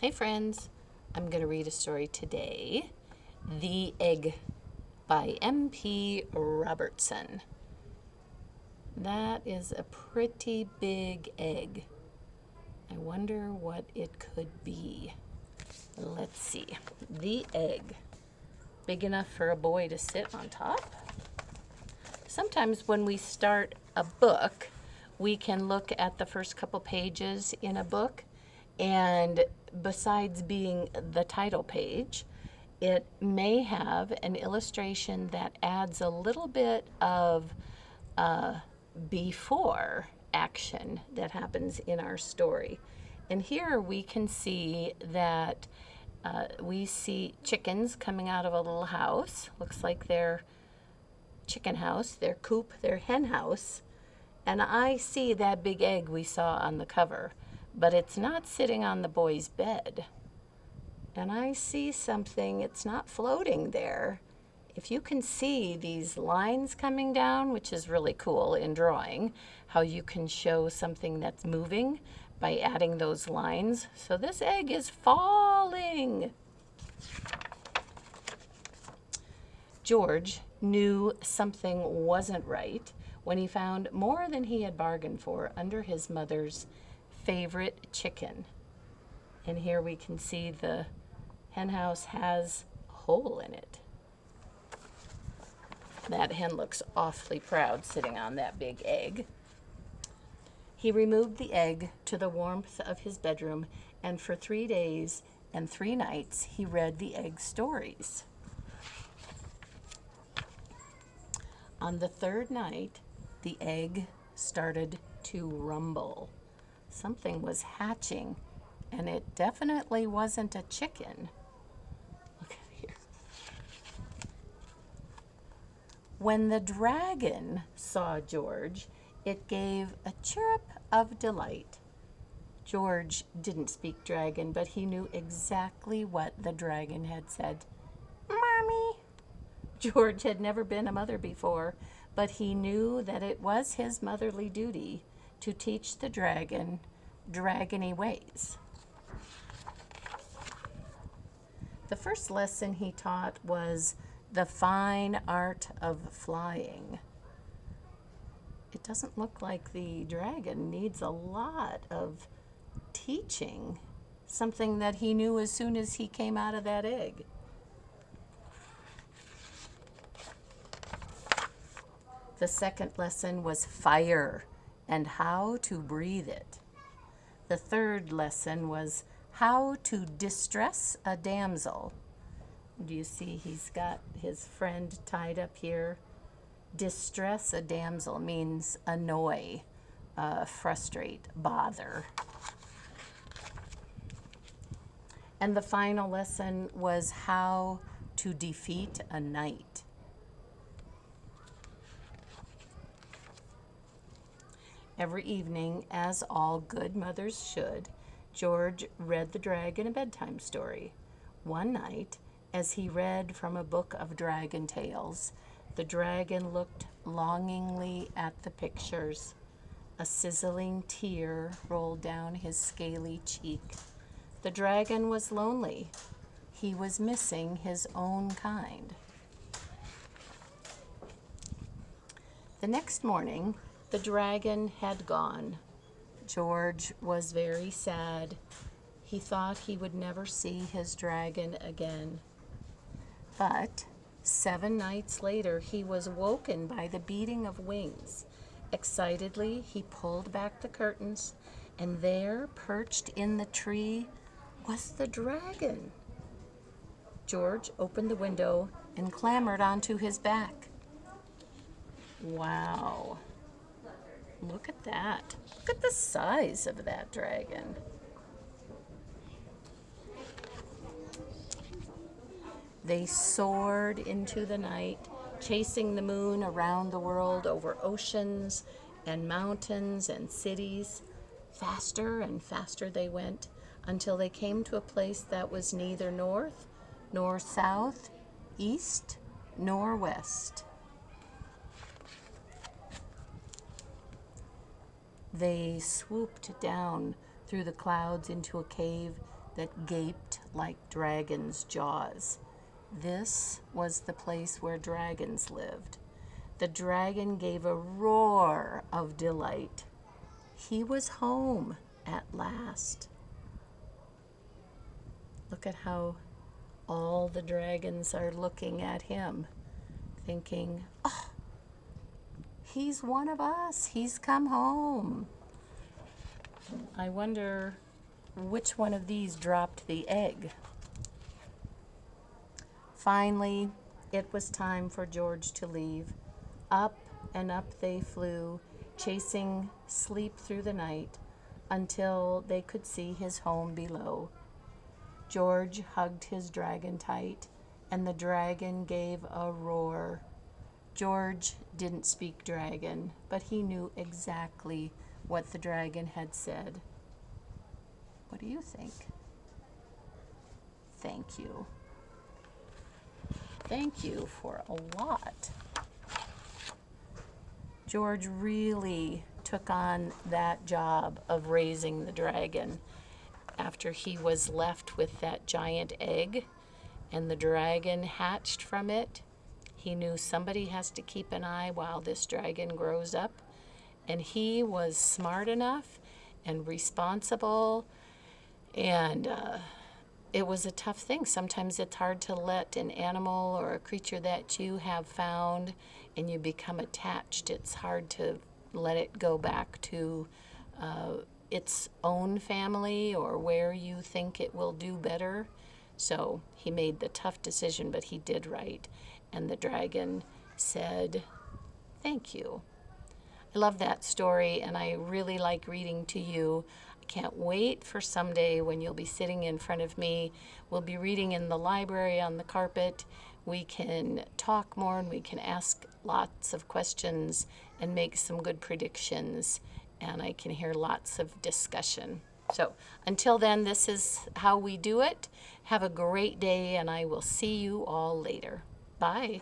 Hey friends, I'm going to read a story today, The Egg by M.P. Robertson. That is a pretty big egg. I wonder what it could be. Let's see. The egg. Big enough for a boy to sit on top? Sometimes when we start a book, we can look at the first couple pages in a book, and besides being the title page, it may have an illustration that adds a little bit of before action that happens in our story. And here we can see that we see chickens coming out of a little house. Looks like they're chicken house, their coop, their hen house, and I see that big egg we saw on the cover, but it's not sitting on the boy's bed. And I see something, it's not floating there. If you can see these lines coming down, which is really cool in drawing, how you can show something that's moving by adding those lines. So this egg is falling. George knew something wasn't right when he found more than he had bargained for under his mother's favorite chicken. And here we can see the hen house has a hole in it. That hen looks awfully proud sitting on that big egg. He removed the egg to the warmth of his bedroom, and for 3 days and 3 nights he read the egg stories. On the third night, the egg started to rumble. Something was hatching, and it definitely wasn't a chicken. Look at here. When the dragon saw George, it gave a chirrup of delight. George didn't speak dragon, but he knew exactly what the dragon had said. Mommy. George had never been a mother before, but he knew that it was his motherly duty to teach the dragon dragony ways. The first lesson he taught was the fine art of flying. It doesn't look like the dragon needs a lot of teaching, something that he knew as soon as he came out of that egg. The second lesson was fire and how to breathe it. The third lesson was how to distress a damsel. Do you see he's got his friend tied up here? Distress a damsel means annoy, frustrate, bother. And the final lesson was how to defeat a knight. Every evening, as all good mothers should, George read the dragon a bedtime story. One night, as he read from a book of dragon tales, the dragon looked longingly at the pictures. A sizzling tear rolled down his scaly cheek. The dragon was lonely. He was missing his own kind. The next morning, the dragon had gone. George was very sad. He thought he would never see his dragon again. But 7 nights later, he was woken by the beating of wings. Excitedly, he pulled back the curtains, and there, perched in the tree, was the dragon. George opened the window and clambered onto his back. Wow. Look at that. Look at the size of that dragon. They soared into the night, chasing the moon around the world over oceans and mountains and cities. Faster and faster they went until they came to a place that was neither north nor south, east nor west. They swooped down through the clouds into a cave that gaped like dragons' jaws. This was the place where dragons lived. The dragon gave a roar of delight. He was home at last. Look at how all the dragons are looking at him, thinking, oh, he's one of us. He's come home. I wonder which one of these dropped the egg. Finally, it was time for George to leave. Up and up they flew, chasing sleep through the night until they could see his home below. George hugged his dragon tight, and the dragon gave a roar. George didn't speak dragon, but he knew exactly what the dragon had said. What do you think? Thank you. Thank you for a lot. George really took on that job of raising the dragon after he was left with that giant egg and the dragon hatched from it. He knew somebody has to keep an eye while this dragon grows up, and he was smart enough and responsible, and it was a tough thing. Sometimes it's hard to let an animal or a creature that you have found and you become attached. It's hard to let it go back to its own family or where you think it will do better. So he made the tough decision, but he did right. And the dragon said, thank you. I love that story, and I really like reading to you. I can't wait for someday when you'll be sitting in front of me. We'll be reading in the library on the carpet. We can talk more and we can ask lots of questions and make some good predictions, and I can hear lots of discussion. So until then, this is how we do it. Have a great day, and I will see you all later. Bye.